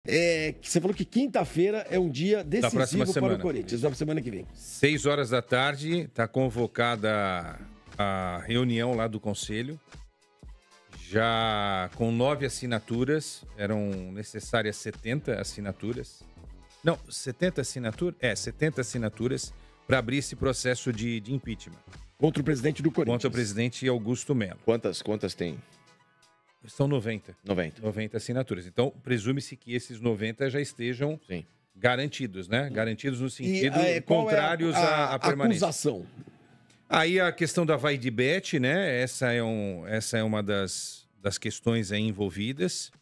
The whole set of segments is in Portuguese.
Que você falou que quinta-feira é um dia decisivo para o Corinthians, da semana que vem. 6 horas da tarde, está convocada a reunião lá do Conselho, já com 9 assinaturas, eram necessárias 70 assinaturas. Não, 70 assinaturas? 70 assinaturas para abrir esse processo de impeachment. Contra o presidente do Corinthians. Contra o presidente Augusto Melo. Quantas tem? São 90. 90 assinaturas. Então, presume-se que esses 90 já estejam garantidos, né? Garantidos no sentido contrários à permanência. Acusação. Aí a questão da vai de bet, né? Essa é uma das questões aí envolvidas.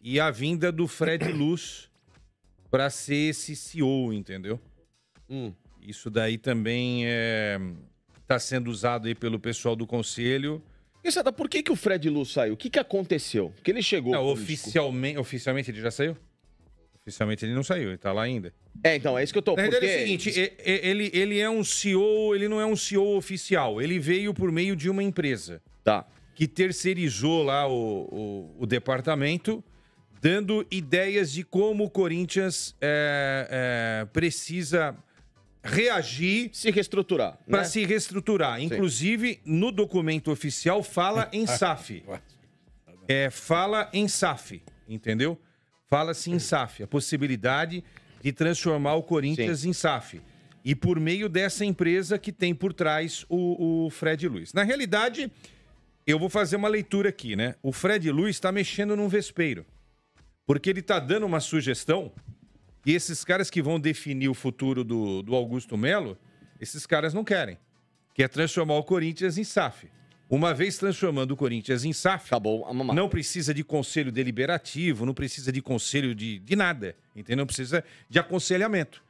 E a vinda do Fred Luz para ser esse CEO, entendeu? Isso daí também está sendo usado aí pelo pessoal do Conselho. Exato, por que o Fred Luz saiu? O que aconteceu? Porque ele chegou... Não, oficialmente ele já saiu? Oficialmente ele não saiu, ele tá lá ainda. Então, é isso que eu tô... Na verdade é o seguinte, ele é um CEO, ele não é um CEO oficial. Ele veio por meio de uma empresa. Tá. Que terceirizou lá o departamento, dando ideias de como o Corinthians precisa reagir... Se reestruturar. Para se reestruturar. Sim. Inclusive, no documento oficial, fala em SAF. Fala em SAF, entendeu? Fala-se em SAF, a possibilidade de transformar o Corinthians em SAF. E por meio dessa empresa que tem por trás o Fred Luz. Na realidade, eu vou fazer uma leitura aqui, né? O Fred Luz está mexendo num vespeiro. Porque ele está dando uma sugestão... E esses caras que vão definir o futuro do Augusto Melo, esses caras não querem. Que é transformar o Corinthians em SAF. Uma vez transformando o Corinthians em SAF, não precisa de conselho deliberativo, não precisa de conselho de nada. Entendeu? Não precisa de aconselhamento.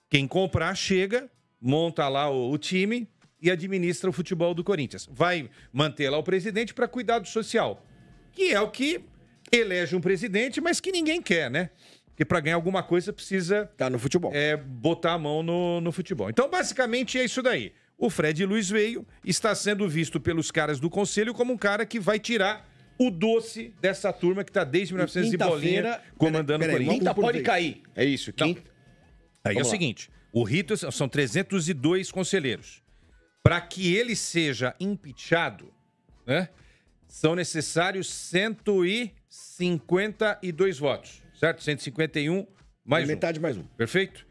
Quem comprar, chega, monta lá o time e administra o futebol do Corinthians. Vai manter lá o presidente para cuidar do social. Que é o que elege um presidente, mas que ninguém quer, né? Porque para ganhar alguma coisa precisa... Tá no futebol. Botar a mão no futebol. Então, basicamente, é isso daí. O Fred Luz veio, está sendo visto pelos caras do Conselho como um cara que vai tirar o doce dessa turma que está desde 1900 e bolinha comandando o Corinthians. Quinta pode cair. É isso. Quinta. Aí é o seguinte, o rito são 302 conselheiros. Para que ele seja impeachado, né, são necessários 152 votos. Certo? 151 mais metade mais um. Perfeito?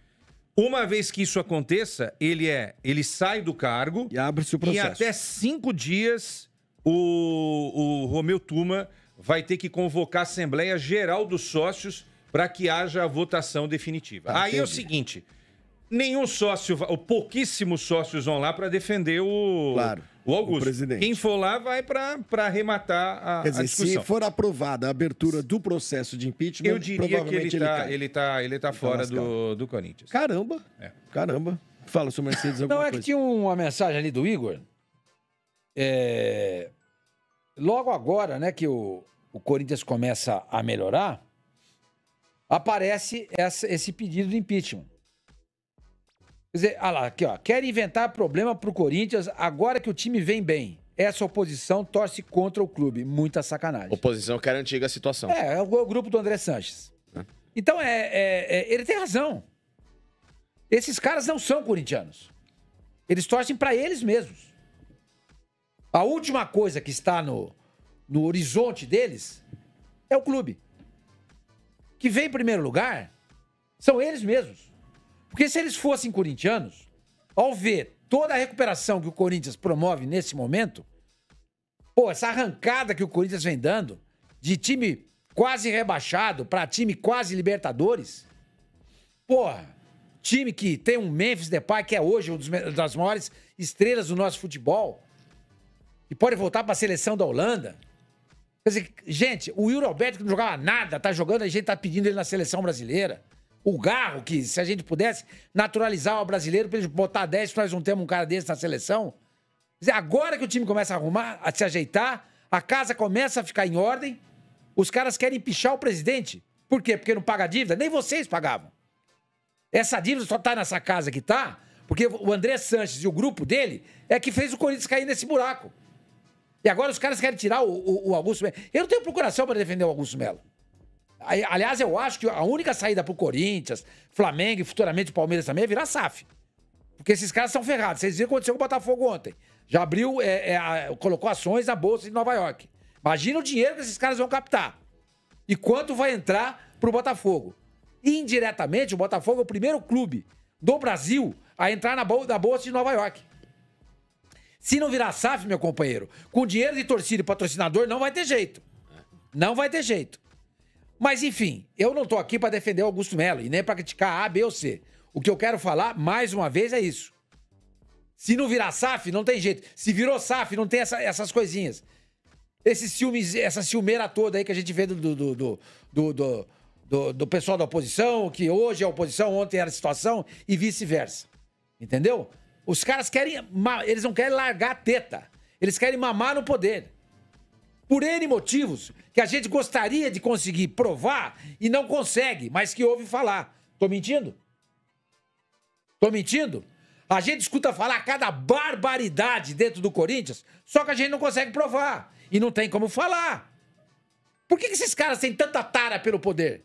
Uma vez que isso aconteça, ele sai do cargo e abre-se o processo. E até 5 dias o Romeu Tuma vai ter que convocar a Assembleia Geral dos Sócios para que haja a votação definitiva. Aí é o seguinte, nenhum sócio, ou pouquíssimos sócios vão lá para defender o Augusto. O presidente. Quem for lá vai para arrematar a discussão. Se for aprovada a abertura do processo de impeachment, eu diria que ele tá fora do Corinthians. Caramba. Caramba. Fala, senhor Mercedes, alguma coisa. Não, que tinha uma mensagem ali do Igor. Logo agora, né, que o Corinthians começa a melhorar, aparece esse pedido de impeachment. Quer dizer, aqui, ó, quer inventar problema pro Corinthians agora que o time vem bem. Essa oposição torce contra o clube. Muita sacanagem. Oposição que era a antiga situação. É o grupo do André Sanches. Então, ele tem razão. Esses caras não são corintianos. Eles torcem pra eles mesmos. A última coisa que está no horizonte deles é o clube. Que vem em primeiro lugar são eles mesmos. Porque se eles fossem corintianos, ao ver toda a recuperação que o Corinthians promove nesse momento, essa arrancada que o Corinthians vem dando, de time quase rebaixado para time quase Libertadores, time que tem um Memphis Depay, que é hoje uma das maiores estrelas do nosso futebol, e pode voltar para a seleção da Holanda. Quer dizer, gente, o Yuri Alberto, que não jogava nada, tá jogando, a gente tá pedindo ele na seleção brasileira. O Garro, que se a gente pudesse naturalizar o brasileiro pra ele botar 10, nós não temos um cara desse na seleção. Quer dizer, agora que o time começa a arrumar, a se ajeitar, a casa começa a ficar em ordem, os caras querem pichar o presidente. Por quê? Porque não paga a dívida? Nem vocês pagavam. Essa dívida só tá nessa casa que tá, porque o André Sanches e o grupo dele é que fez o Corinthians cair nesse buraco. E agora os caras querem tirar o Augusto Melo. Eu não tenho procuração para defender o Augusto Melo. Aliás, eu acho que a única saída pro Corinthians, Flamengo e futuramente o Palmeiras também é virar SAF. Porque esses caras são ferrados. Vocês viram o que aconteceu com o Botafogo ontem. Já abriu, colocou ações na Bolsa de Nova York. Imagina o dinheiro que esses caras vão captar. E quanto vai entrar pro Botafogo. Indiretamente, o Botafogo é o primeiro clube do Brasil a entrar na Bolsa de Nova York. Se não virar SAF, meu companheiro, com dinheiro de torcida e patrocinador, não vai ter jeito. Não vai ter jeito. Mas, enfim, eu não tô aqui para defender o Augusto Melo e nem para criticar A, B ou C. O que eu quero falar, mais uma vez, é isso. Se não virar SAF, não tem jeito. Se virou SAF, não tem essas coisinhas. Esses ciúmes, essa ciumeira toda aí que a gente vê do pessoal da oposição, que hoje é oposição, ontem era a situação, e vice-versa. Entendeu? Os caras querem... Eles não querem largar a teta. Eles querem mamar no poder. Por N motivos que a gente gostaria de conseguir provar e não consegue, mas que ouve falar. Tô mentindo? Tô mentindo? A gente escuta falar cada barbaridade dentro do Corinthians, só que a gente não consegue provar. E não tem como falar. Por que esses caras têm tanta tara pelo poder?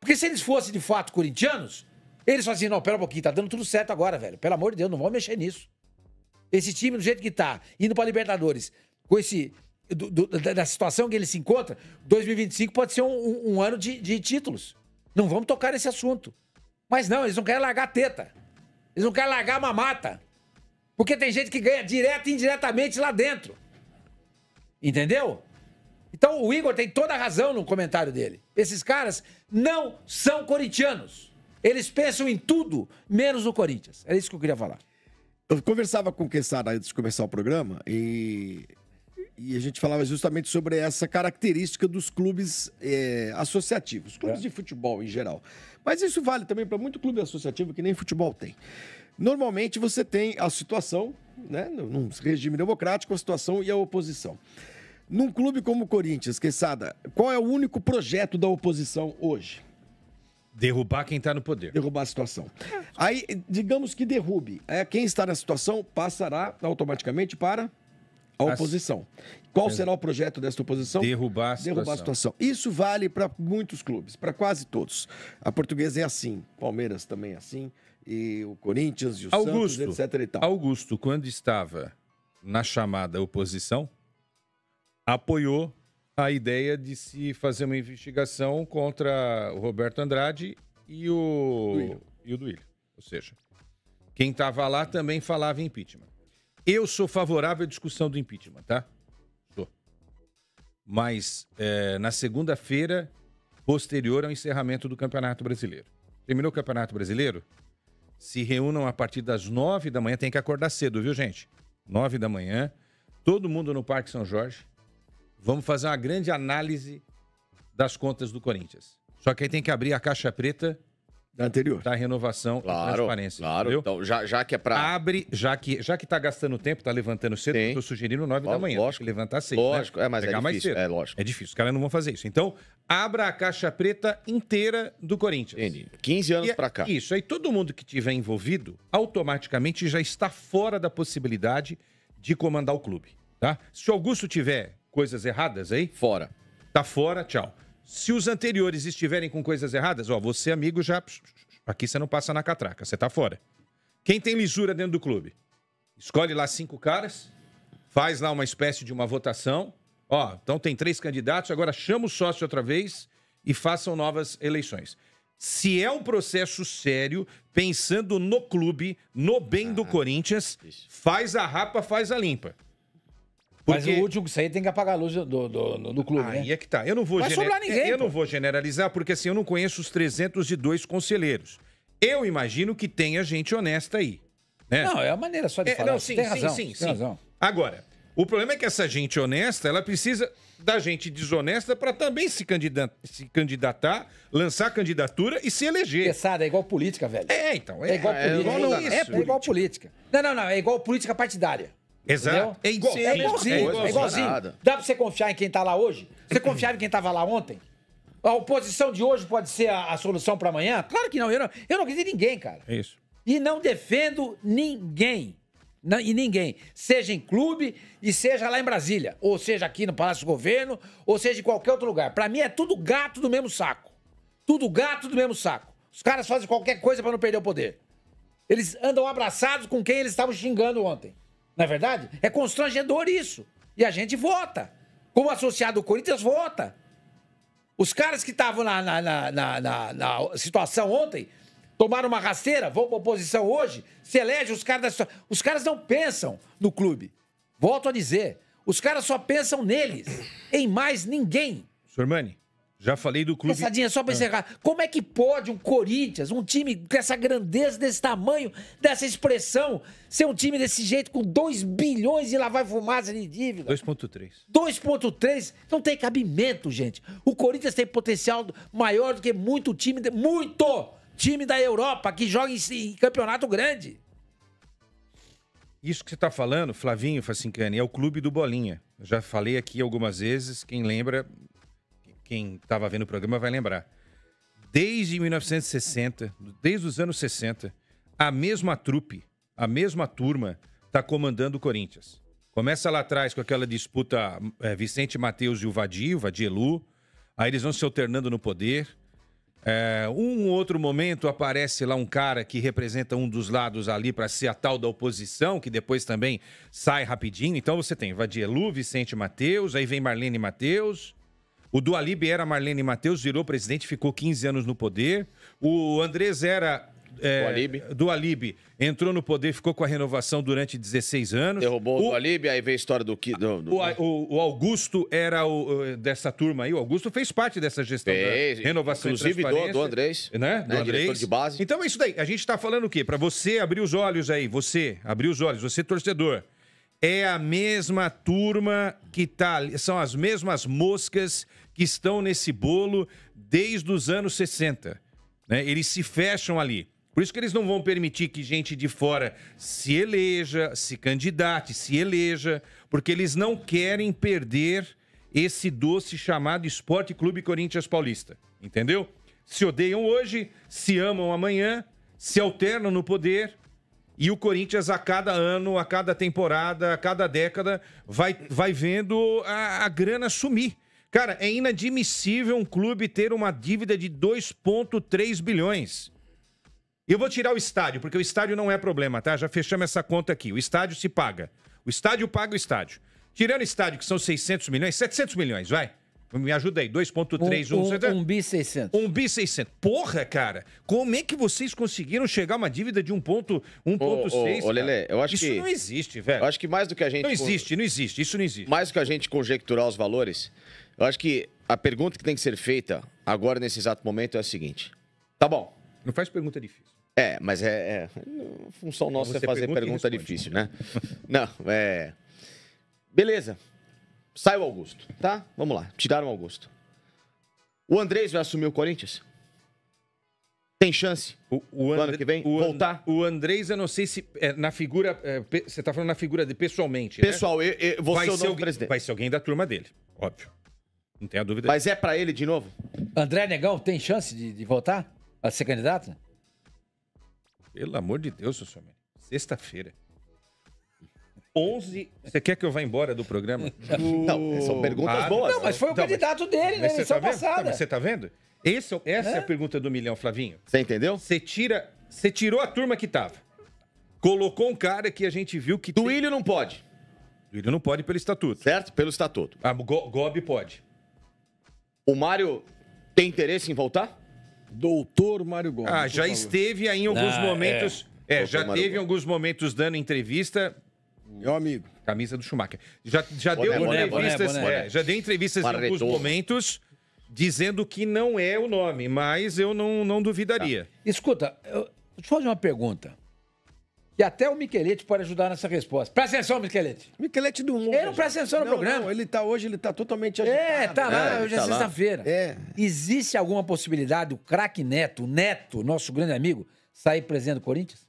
Porque se eles fossem de fato corintianos, eles falam assim, não, pera um pouquinho, tá dando tudo certo agora, velho. Pelo amor de Deus, não vamos mexer nisso. Esse time, do jeito que tá, indo pra Libertadores, com da situação que ele se encontra, 2025 pode ser um ano de títulos. Não vamos tocar nesse assunto. Mas não, eles não querem largar a teta. Eles não querem largar a mamata. Porque tem gente que ganha direto e indiretamente lá dentro. Entendeu? Então o Igor tem toda a razão no comentário dele. Esses caras não são corintianos. Eles pensam em tudo, menos no Corinthians. É isso que eu queria falar. Eu conversava com o Quesada antes de começar o programa e a gente falava justamente sobre essa característica dos clubes associativos, clubes de futebol em geral. Mas isso vale também para muito clube associativo que nem futebol tem. Normalmente você tem a situação, né, num regime democrático, a situação e a oposição. Num clube como o Corinthians, Quesada, qual é o único projeto da oposição hoje? Derrubar quem está no poder. Derrubar a situação. Aí, digamos que derrube. Quem está na situação passará automaticamente para a oposição. Qual será o projeto desta oposição? Derrubar a situação. Isso vale para muitos clubes, para quase todos. A Portuguesa é assim, Palmeiras também é assim, e o Corinthians e o Santos, etc. E tal. Augusto, quando estava na chamada oposição, apoiou a ideia de se fazer uma investigação contra o Roberto Andrade e o Duílio. Ou seja, quem estava lá também falava em impeachment. Eu sou favorável à discussão do impeachment, tá? Sou. Mas na segunda-feira, posterior ao encerramento do Campeonato Brasileiro. Terminou o Campeonato Brasileiro? Se reúnam a partir das 9 da manhã. Tem que acordar cedo, viu, gente? 9 da manhã. Todo mundo no Parque São Jorge. Vamos fazer uma grande análise das contas do Corinthians. Só que aí tem que abrir a caixa preta da anterior, da renovação e transparência. Claro, entendeu? então já que é pra... Abre, já que tá gastando tempo, tá levantando cedo, eu tô sugerindo 9 da manhã. Lógico. Tem que levantar 6, lógico, né? mas pegar é mais difícil, cedo. lógico. É difícil, os caras não vão fazer isso. Então, abra a caixa preta inteira do Corinthians. Entendi. 15 anos pra cá. Isso, aí todo mundo que tiver envolvido, automaticamente já está fora da possibilidade de comandar o clube, tá? Se o Augusto tiver coisas erradas aí... Fora. Tá fora, tchau. Se os anteriores estiverem com coisas erradas, você, amigo, já... Aqui você não passa na catraca, você tá fora. Quem tem lisura dentro do clube? Escolhe lá 5 caras, faz lá uma espécie de uma votação. Então tem 3 candidatos, agora chama o sócio outra vez e façam novas eleições. Se é um processo sério, pensando no clube, no bem do Corinthians, faz a rapa, faz a limpa. Porque... Mas o último que sair tem que apagar a luz do clube, né? Aí é que tá. Eu não vou não vou generalizar, porque assim, eu não conheço os 302 conselheiros. Eu imagino que tenha gente honesta aí. Né? Não, é a maneira só de falar. Não, sim. Razão. Agora, o problema é que essa gente honesta, ela precisa da gente desonesta para também se candidatar, lançar candidatura e se eleger. Pesada, é igual política, velho. Então. É igual política. É igual política. Não, é igual política partidária. Exato. É igualzinho. Dá pra você confiar em quem tá lá hoje? Você confiava em quem tava lá ontem? A oposição de hoje pode ser a solução pra amanhã? Claro que não. Eu não acredito em ninguém, cara. É isso. E não defendo ninguém. E ninguém. Seja em clube e seja lá em Brasília. Ou seja aqui no Palácio do Governo, ou seja em qualquer outro lugar. Pra mim é tudo gato do mesmo saco. Tudo gato do mesmo saco. Os caras fazem qualquer coisa pra não perder o poder. Eles andam abraçados com quem eles estavam xingando ontem. Não é verdade? É constrangedor isso. E a gente vota. Como associado do Corinthians, vota. Os caras que estavam na situação ontem tomaram uma rasteira, vão pra oposição hoje, se elege os caras da situação. Os caras não pensam no clube. Volto a dizer. Os caras só pensam neles. Em mais ninguém. Sormani, já falei do clube... Pensadinha, só pra encerrar. Como é que pode um Corinthians, um time com essa grandeza, desse tamanho, dessa expressão, ser um time desse jeito, com 2 bilhões e lá vai fumaça de dívida? 2,3. 2,3? Não tem cabimento, gente. O Corinthians tem potencial maior do que muito time da Europa que joga em campeonato grande. Isso que você está falando, Flavinho Facincani, é o clube do Bolinha. Eu já falei aqui algumas vezes, quem lembra, quem estava vendo o programa vai lembrar. Desde 1960, desde os anos 60, a mesma trupe, a mesma turma está comandando o Corinthians. Começa lá atrás com aquela disputa Vicente Mateus e o Vadielu, aí eles vão se alternando no poder. Um outro momento aparece lá um cara que representa um dos lados ali para ser a tal da oposição, que depois também sai rapidinho. Então você tem Vadielu, Vicente Mateus, aí vem Marlene Mateus. O Dualib era Marlene Mateus, virou presidente, ficou 15 anos no poder. O Andrés era... Dualib entrou no poder, ficou com a renovação durante 16 anos. Derrubou o Dualib, aí veio a história do... O Augusto era dessa turma aí. O Augusto fez parte dessa gestão da renovação inclusive e transparência. do Andrés. Né? Do Andrés. Diretor de base. Então é isso daí. A gente está falando o quê? Para você abrir os olhos aí. Você abrir os olhos. Você torcedor. É a mesma turma que tá ali. São as mesmas moscas que estão nesse bolo desde os anos 60. Né? Eles se fecham ali. Por isso que eles não vão permitir que gente de fora se eleja, se candidate, se eleja, porque eles não querem perder esse doce chamado Esporte Clube Corinthians Paulista. Entendeu? Se odeiam hoje, se amam amanhã, se alternam no poder e o Corinthians a cada ano, a cada temporada, a cada década vai vendo a grana sumir. Cara, é inadmissível um clube ter uma dívida de 2,3 bilhões. E eu vou tirar o estádio, porque o estádio não é problema, tá? Já fechamos essa conta aqui. O estádio se paga. O estádio paga o estádio. Tirando o estádio, que são 600 milhões, 700 milhões, vai. Me ajuda aí, 2,31... 1.600. 1.600. Porra, cara, como é que vocês conseguiram chegar a uma dívida de 1,6? Ô, Lelê, eu acho isso que... Isso não existe, velho. Eu acho que mais do que a gente... Não existe, isso não existe. Mais do que a gente conjecturar os valores, eu acho que a pergunta que tem que ser feita agora, nesse exato momento, é a seguinte. Tá bom. Não faz pergunta difícil. Mas a função nossa é fazer pergunta difícil, né? Não, beleza. Sai o Augusto, tá? Vamos lá, tiraram o Augusto. O Andrés vai assumir o Corinthians? Tem chance? O ano que vem? Voltar? O Andrés, eu não sei se na figura... você tá falando na figura de pessoalmente, pessoal, né? Você é o novo presidente. Vai ser alguém da turma dele, óbvio. Não tem a dúvida. Mas é pra ele de novo? André Negão tem chance de voltar a ser candidato? Pelo amor de Deus, seu homem. Sexta-feira. 11... Você quer que eu vá embora do programa? Não, são perguntas boas. Não, mas foi o candidato dele na eleição passada. Você tá vendo? Essa é a pergunta do milhão, Flavinho. Você entendeu? Você tirou a turma que tava. Colocou um cara que a gente viu que... Duílio não pode. Duílio não pode pelo estatuto. Certo? Pelo estatuto. Gobi pode. O Mário tem interesse em voltar? Doutor Mário Gomes. Já esteve aí em alguns momentos... já teve em alguns momentos dando entrevista... Meu amigo. Camisa do Schumacher. Já deu entrevistas... já deu entrevistas em alguns momentos dizendo que não é o nome, mas eu não duvidaria. Escuta, eu te fazer uma pergunta. E até o Michelete pode ajudar nessa resposta. Presta atenção, Michelete. Michelete do mundo. Ele não presta atenção no programa. Não, hoje ele tá totalmente agitado. Tá lá, hoje é sexta-feira. Lá. Existe alguma possibilidade do craque Neto, nosso grande amigo, sair presidente do Corinthians?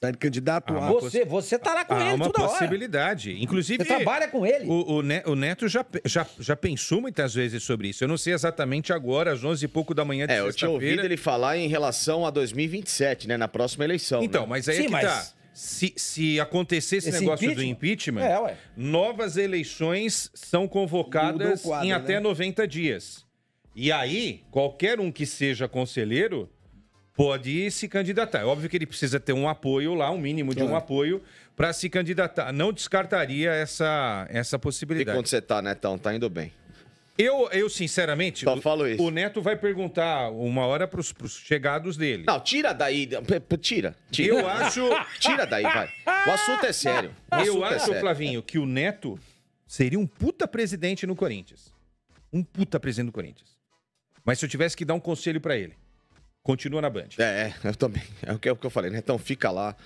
Sair candidato a... Você tá lá com ele toda hora. Há uma possibilidade. Inclusive... Você trabalha com ele. O Neto já pensou muitas vezes sobre isso. Eu não sei exatamente agora, às 11 e pouco da manhã de sexta-feira. Eu tinha ouvido ele falar em relação a 2027, né? Na próxima eleição. Então, né? mas aí tá. se acontecer esse negócio do impeachment, novas eleições são convocadas quadro, em até 90 dias. E aí, qualquer um que seja conselheiro pode se candidatar. É óbvio que ele precisa ter um apoio lá, um mínimo de um apoio para se candidatar. Não descartaria essa possibilidade. E quando você tá, Netão, tá indo bem. Eu sinceramente, Só falo isso. O Neto vai perguntar uma hora pros chegados dele. Não, tira daí. Tira. Eu acho... Tira daí, vai. O assunto é sério. Eu acho, Flavinho, que o Neto seria um puta presidente no Corinthians. Um puta presidente do Corinthians. Mas se eu tivesse que dar um conselho pra ele, continua na Band. Eu também. É o que eu falei, né? Então fica lá.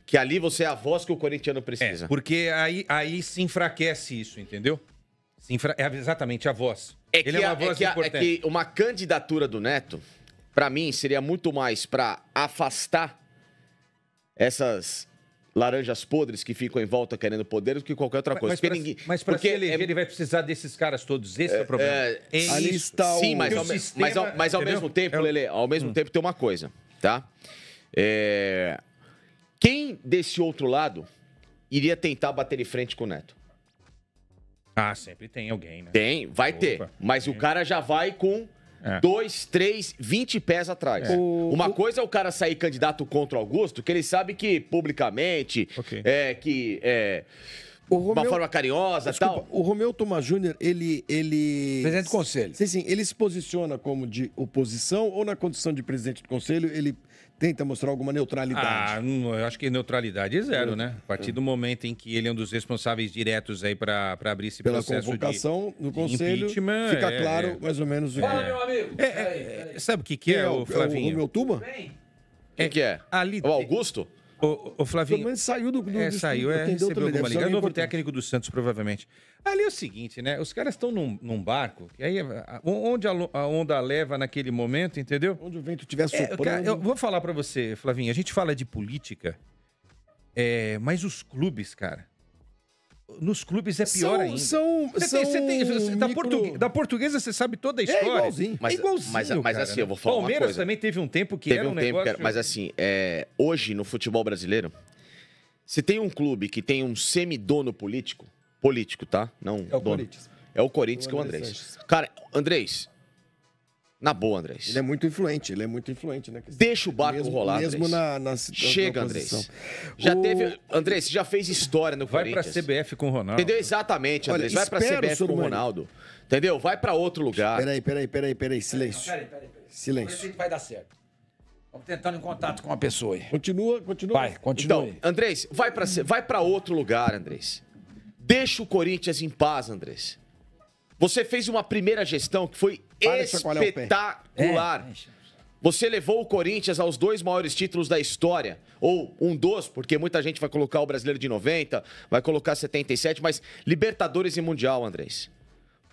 Que ali você é a voz que o corintiano precisa. Porque aí se enfraquece isso, entendeu? É exatamente a voz. Ele é uma voz importante. É que uma candidatura do Neto, pra mim, seria muito mais pra afastar essas laranjas podres que ficam em volta querendo poder do que qualquer outra coisa. Mas pra se eleger, ele vai precisar desses caras todos. Esse é o problema. Ali está Sim, mas ao mesmo tempo, Lelê, ao mesmo tempo tem uma coisa, tá? Quem desse outro lado iria tentar bater de frente com o Neto? Ah, sempre tem alguém, né? Vai ter. Mas o cara já vai com 2, 3, 20 pés atrás. Uma coisa é o cara sair candidato contra o Augusto, que ele sabe que publicamente, uma forma carinhosa e tal. O Romeu Tomás Júnior, ele... Presidente do Conselho. Sim, ele se posiciona como de oposição ou na condição de presidente do Conselho ele tenta mostrar alguma neutralidade? Eu acho que neutralidade é zero, né? A partir do momento em que ele é um dos responsáveis diretos aí para abrir esse pela processo convocação no Conselho, impeachment, fica claro mais ou menos o que Fala, meu amigo. Sabe o que é, o Flavinho? O Romeu Tuma? Quem que é? Ali, o Augusto? O Flavinho. Pelo menos saiu do saiu, recebeu alguma ligação. É o novo técnico do Santos, provavelmente. Ali é o seguinte, né? Os caras estão num barco, e aí onde a onda leva naquele momento, entendeu? Onde o vento estiver soprando. Eu vou falar pra você, Flavinho, a gente fala de política, mas os clubes, cara, nos clubes é pior ainda. Da portuguesa você sabe toda a história. É igualzinho. Mas assim, eu vou falar uma coisa. Palmeiras também teve um tempo que era um negócio... Mas assim, hoje no futebol brasileiro, se tem um clube que tem um semidono político, tá? Não é o dono. Corinthians. É o Corinthians, que é o Andrés. Cara, Andrés, na boa, Andrés. Ele é muito influente, né? Deixa o barco rolar, mesmo Andrés. Chega, Andrés. Andrés, você já fez história no Corinthians. Vai pra CBF com o Ronaldo. Entendeu? Exatamente, Andrés. Vai pra CBF com o Ronaldo. Entendeu? Vai pra outro lugar. Peraí. Silêncio. Peraí. Silêncio. Vamos ver se vai dar certo. Estamos tentando em contato com uma pessoa aí. Continua. Vai, continua. Então, Andrés, vai pra outro lugar, Andrés. Deixa o Corinthians em paz, Andrés. Você fez uma primeira gestão que foi espetacular. Você levou o Corinthians aos 2 maiores títulos da história. Ou um dos, porque muita gente vai colocar o Brasileiro de 90, vai colocar 77, mas Libertadores e Mundial, Andrés.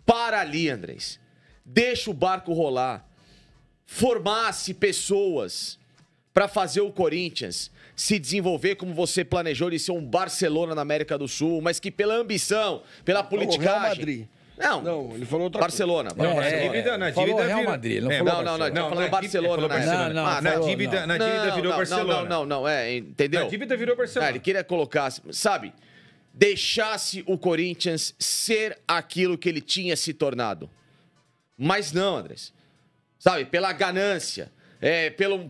Para ali, Andrés. Deixa o barco rolar. Formasse pessoas para fazer o Corinthians se desenvolver como você planejou de ser um Barcelona na América do Sul, mas que pela ambição, pela politicagem... Real Madrid. Não, ele falou outra Coisa. Na dívida Real Madrid. Não, falou Barcelona. Na dívida virou Barcelona. Não, entendeu? Na dívida virou Barcelona. Ele queria colocar, sabe, deixasse o Corinthians ser aquilo que ele tinha se tornado. Mas não, Andrés. Sabe, pela ganância,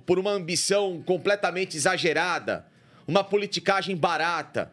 por uma ambição completamente exagerada, uma politicagem barata.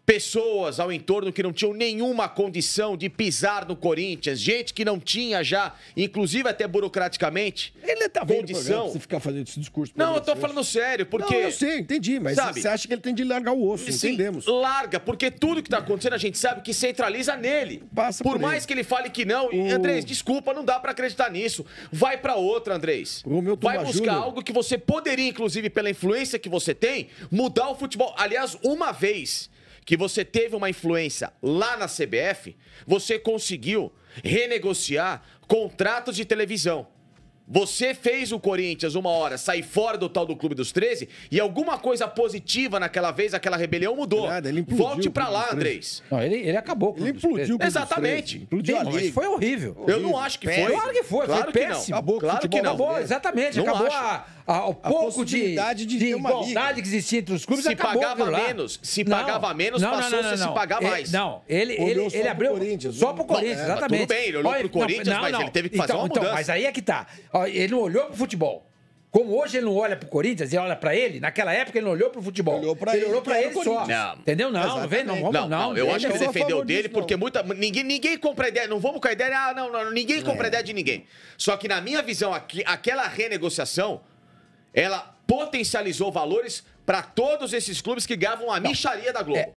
Pessoas ao entorno que não tinham nenhuma condição de pisar no Corinthians. Gente que não tinha já, inclusive até burocraticamente, ele tá condição. Você ficar fazendo esse discurso. Não, eu tô falando sério, porque... Não, eu sei, entendi, mas sabe, você acha que ele tem de largar o osso, sim, entendemos. Larga, porque tudo que tá acontecendo a gente sabe que centraliza nele. Passa por mais que ele fale que não, Andrés, desculpa, não dá pra acreditar nisso. Vai pra outra, Andrés. Vai buscar algo que você poderia, inclusive pela influência que você tem, mudar o futebol. Aliás, uma vez que você teve uma influência lá na CBF, você conseguiu renegociar contratos de televisão. Você fez o Corinthians uma hora sair fora do tal do Clube dos 13 e alguma coisa positiva naquela vez, aquela rebelião mudou. Nada, ele volte pra lá, Andrés. Não, ele acabou com ele implodiu. Exatamente. Explodiu a liga. Foi horrível. Eu não acho que foi. Claro que foi. Claro foi que péssimo. não. Claro que não. Acabou, exatamente. Não acabou acho. o pouco de igualdade que existia entre os clubes se acabou pagava menos, se pagava menos, passou a se pagar mais. Não, ele abriu só pro Corinthians, exatamente. Tudo bem, ele olhou pro Corinthians, mas ele teve que fazer uma mudança. Mas aí é que tá. Ele não olhou pro futebol. Como hoje ele não olha pro Corinthians e olha pra ele, naquela época ele não olhou pro futebol. Ele olhou pra ele só. Entendeu? Não vem, não vamos, não. Eu acho que ele defendeu dele porque ninguém compra ideia. Não vamos com a ideia. Ninguém compra ideia de ninguém. Só que na minha visão, aquela renegociação, ela potencializou valores para todos esses clubes que ganhavam a mixaria da Globo.